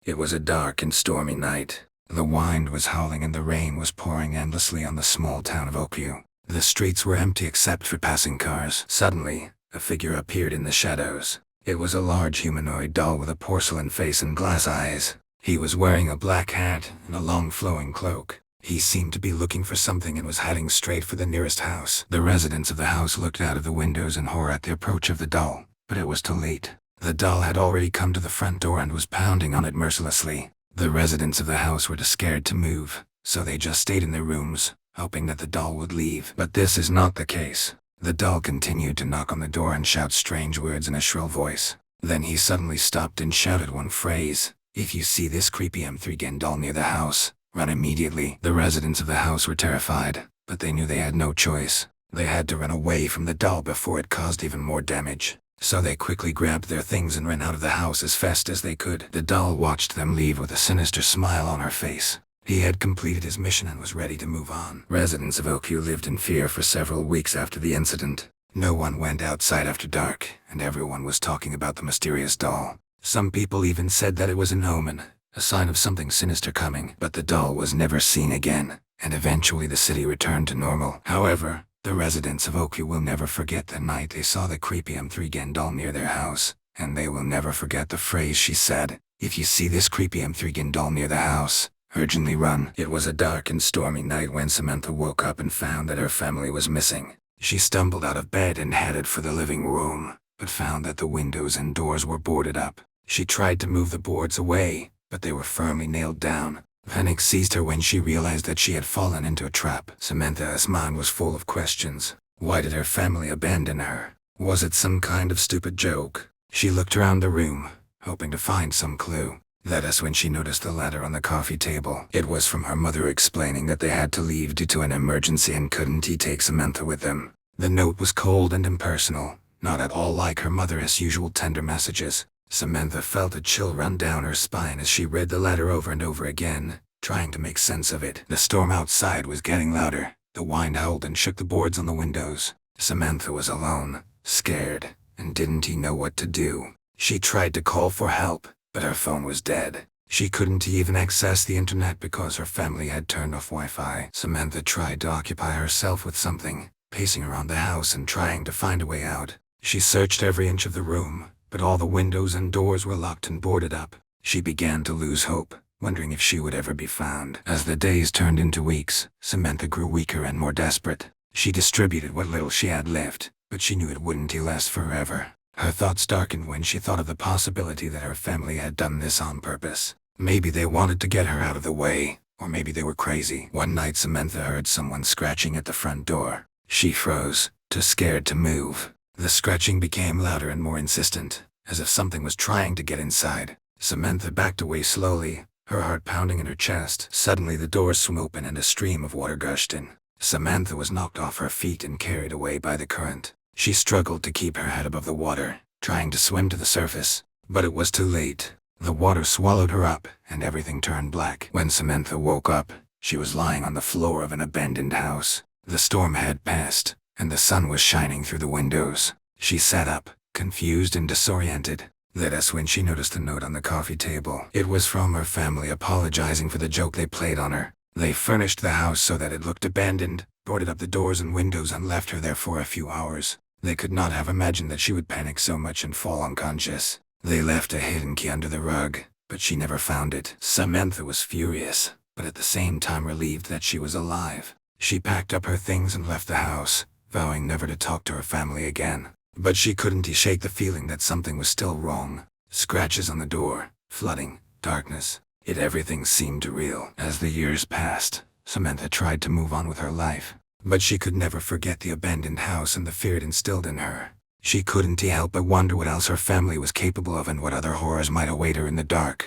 It was a dark and stormy night. The wind was howling and the rain was pouring endlessly on the small town of Oakview. The streets were empty except for passing cars. Suddenly, a figure appeared in the shadows. It was a large humanoid doll with a porcelain face and glass eyes. He was wearing a black hat and a long flowing cloak. He seemed to be looking for something and was heading straight for the nearest house. The residents of the house looked out of the windows in horror at the approach of the doll, but it was too late. The doll had already come to the front door and was pounding on it mercilessly. The residents of the house were too scared to move, so they just stayed in their rooms, hoping that the doll would leave. But this is not the case. The doll continued to knock on the door and shout strange words in a shrill voice. Then he suddenly stopped and shouted one phrase: "If you see this creepy M3 doll near the house, run immediately." The residents of the house were terrified, but they knew they had no choice. They had to run away from the doll before it caused even more damage. So they quickly grabbed their things and ran out of the house as fast as they could. The doll watched them leave with a sinister smile on her face. He had completed his mission and was ready to move on. Residents of Oakview lived in fear for several weeks after the incident. No one went outside after dark, and everyone was talking about the mysterious doll. Some people even said that it was an omen, a sign of something sinister coming. But the doll was never seen again, and eventually the city returned to normal. However, the residents of Oakview will never forget the night they saw the creepy M3 doll near their house, and they will never forget the phrase she said: "If you see this creepy M3 doll near the house, urgently run." It was a dark and stormy night when Samantha woke up and found that her family was missing. She stumbled out of bed and headed for the living room, but found that the windows and doors were boarded up. She tried to move the boards away, but they were firmly nailed down. Panic seized her when she realized that she had fallen into a trap. Samantha's mind was full of questions. Why did her family abandon her? Was it some kind of stupid joke? She looked around the room, hoping to find some clue. That is when she noticed the letter on the coffee table. It was from her mother explaining that they had to leave due to an emergency and couldn't take Samantha with them. The note was cold and impersonal, not at all like her mother's usual tender messages. Samantha felt a chill run down her spine as she read the letter over and over again, trying to make sense of it. The storm outside was getting louder. The wind howled and shook the boards on the windows. Samantha was alone, scared, and didn't know what to do. She tried to call for help, but her phone was dead. She couldn't even access the internet because her family had turned off Wi-Fi. Samantha tried to occupy herself with something, pacing around the house and trying to find a way out. She searched every inch of the room, but all the windows and doors were locked and boarded up. She began to lose hope, wondering if she would ever be found. As the days turned into weeks, Samantha grew weaker and more desperate. She distributed what little she had left, but she knew it wouldn't last forever. Her thoughts darkened when she thought of the possibility that her family had done this on purpose. Maybe they wanted to get her out of the way, or maybe they were crazy. One night Samantha heard someone scratching at the front door. She froze, too scared to move. The scratching became louder and more insistent, as if something was trying to get inside. Samantha backed away slowly, her heart pounding in her chest. Suddenly the door swung open and a stream of water gushed in. Samantha was knocked off her feet and carried away by the current. She struggled to keep her head above the water, trying to swim to the surface, but it was too late. The water swallowed her up, and everything turned black. When Samantha woke up, she was lying on the floor of an abandoned house. The storm had passed, and the sun was shining through the windows. She sat up, confused and disoriented. That is when she noticed the note on the coffee table. It was from her family apologizing for the joke they played on her. They furnished the house so that it looked abandoned, boarded up the doors and windows and left her there for a few hours. They could not have imagined that she would panic so much and fall unconscious. They left a hidden key under the rug, but she never found it. Samantha was furious, but at the same time relieved that she was alive. She packed up her things and left the house, vowing never to talk to her family again. But she couldn't shake the feeling that something was still wrong. Scratches on the door, flooding, darkness. Everything seemed real. As the years passed, Samantha tried to move on with her life, but she could never forget the abandoned house and the fear it instilled in her. She couldn't help but wonder what else her family was capable of and what other horrors might await her in the dark.